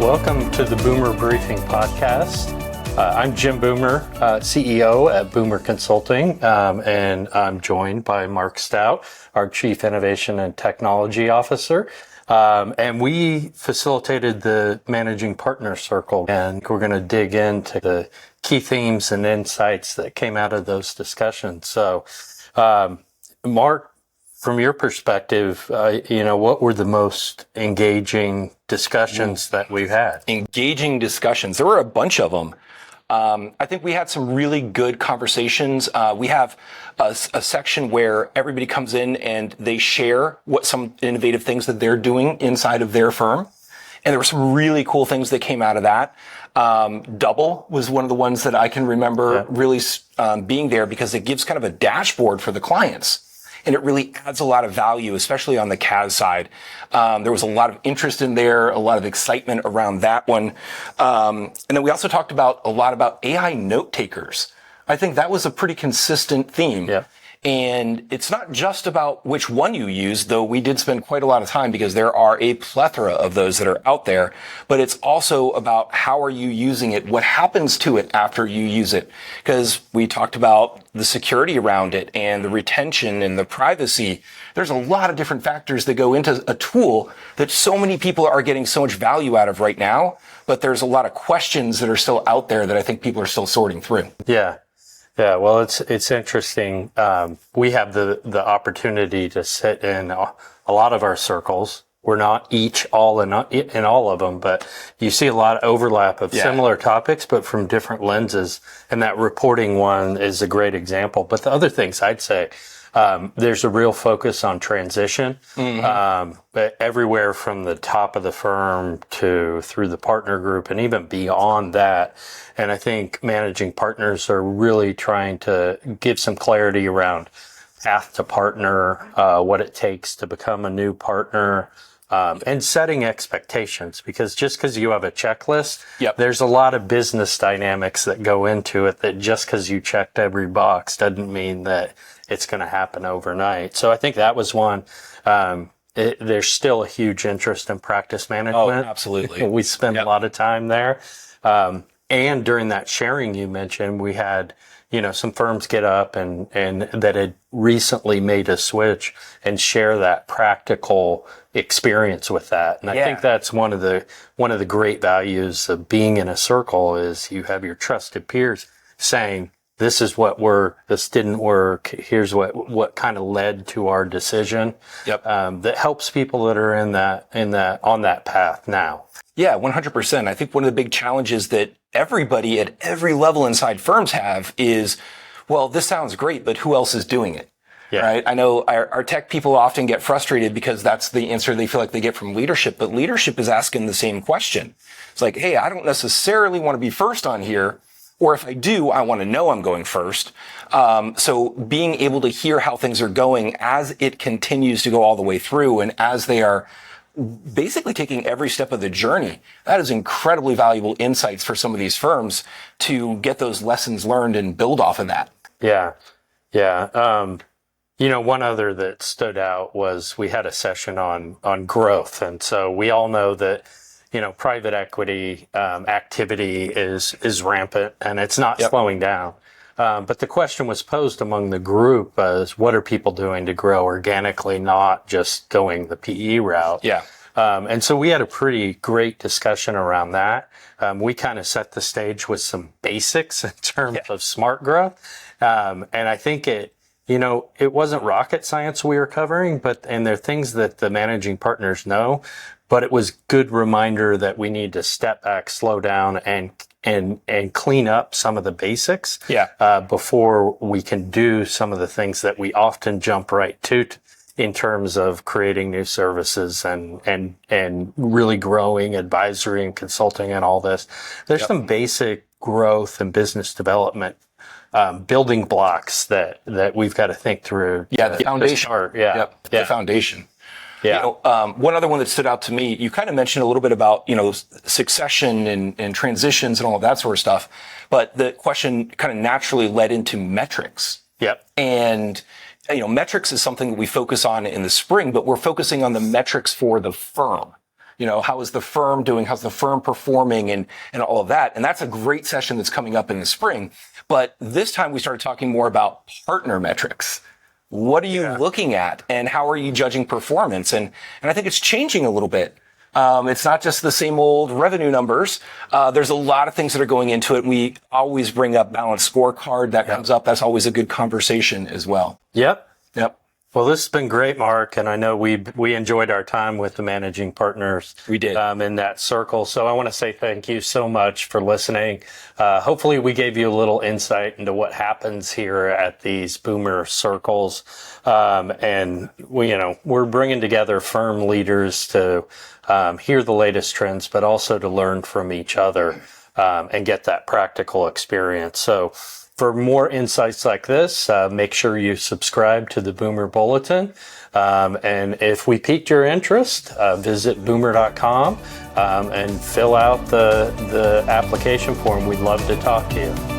Welcome to the Boomer Briefing Podcast. I'm Jim Boomer, CEO at Boomer Consulting, and I'm joined by Mark Staut, our Chief Innovation and Technology Officer. And we facilitated the Managing Partner Circle, and we're going to dig into the key themes and insights that came out of those discussions. So, Mark, from your perspective, what were the most engaging discussions that we've had? Engaging discussions. There were a bunch of them. I think we had some really good conversations. We have a section where everybody comes in and they share what some innovative things that they're doing inside of their firm. And there were some really cool things that came out of that. Double was one of the ones that I can remember really being there because it gives kind of a dashboard for the clients. And it really adds a lot of value, especially on the CAS side. There was a lot of interest in there, a lot of excitement around that one. And then we also talked a lot about AI note takers. I think that was a pretty consistent theme. Yeah. And it's not just about which one you use, though we did spend quite a lot of time because there are a plethora of those that are out there, but it's also about how are you using it? What happens to it after you use it? Because we talked about the security around it and the retention and the privacy. There's a lot of different factors that go into a tool that so many people are getting so much value out of right now, but there's a lot of questions that are still out there that I think people are still sorting through. Yeah. Yeah, well, it's interesting. We have the opportunity to sit in a lot of our circles. We're not all in all of them, but you see a lot of overlap of similar topics, but from different lenses. And that reporting one is a great example. But the other things I'd say, there's a real focus on transition, but everywhere from the top of the firm through the partner group and even beyond that. And I think managing partners are really trying to give some clarity around path to partner, what it takes to become a new partner, and setting expectations, because just because you have a checklist, there's a lot of business dynamics that go into it that just because you checked every box doesn't mean that it's going to happen overnight. So I think that was one. There's still a huge interest in practice management. Oh, absolutely. We spend a lot of time there. And during that sharing you mentioned, we had, some firms get up and that had recently made a switch and share that practical experience with that. And I think that's one of the great values of being in a circle is you have your trusted peers saying, this is this didn't work. Here's what kind of led to our decision. That helps people that are on that path now. Yeah, 100%. I think one of the big challenges that everybody at every level inside firms have is, well, this sounds great, but who else is doing it? Right? I know our tech people often get frustrated because that's the answer they feel like they get from leadership, but leadership is asking the same question. It's like, hey, I don't necessarily want to be first on here, or if I do, I want to know I'm going first. So being able to hear how things are going as it continues to go all the way through and as they are basically taking every step of the journey, that is incredibly valuable insights for some of these firms to get those lessons learned and build off of that. Yeah. One other that stood out was we had a session on growth. And so we all know that, private equity activity is rampant and it's not slowing down. But the question was posed among the group as what are people doing to grow organically, not just going the PE route? And so we had a pretty great discussion around that. We kind of set the stage with some basics in terms of smart growth. And I think it wasn't rocket science we were covering, and there are things that the managing partners know, but it was good reminder that we need to step back, slow down, and clean up some of the basics before we can do some of the things that we often jump right to in terms of creating new services and really growing advisory and consulting and all this. There's some basic growth and business development building blocks that we've got to think through. The foundation. The foundation. One other one that stood out to me, you kind of mentioned a little bit about, succession and transitions and all of that sort of stuff, but the question kind of naturally led into metrics. And, metrics is something that we focus on in the spring, but we're focusing on the metrics for the firm. how is the firm doing? How's the firm performing and all of that? And that's a great session that's coming up in the spring. But this time we started talking more about partner metrics. What are you looking at and how are you judging performance? And I think it's changing a little bit. It's not just the same old revenue numbers. There's a lot of things that are going into it. We always bring up balanced scorecard. That comes up. That's always a good conversation as well. Yep. Well, this has been great, Mark, and I know we enjoyed our time with the managing partners. We did. In that circle. So I want to say thank you so much for listening. Hopefully we gave you a little insight into what happens here at these Boomer circles. And we're bringing together firm leaders to hear the latest trends, but also to learn from each other and get that practical experience. So for more insights like this, make sure you subscribe to the Boomer Bulletin. And if we piqued your interest, visit boomer.com and fill out the application form. We'd love to talk to you.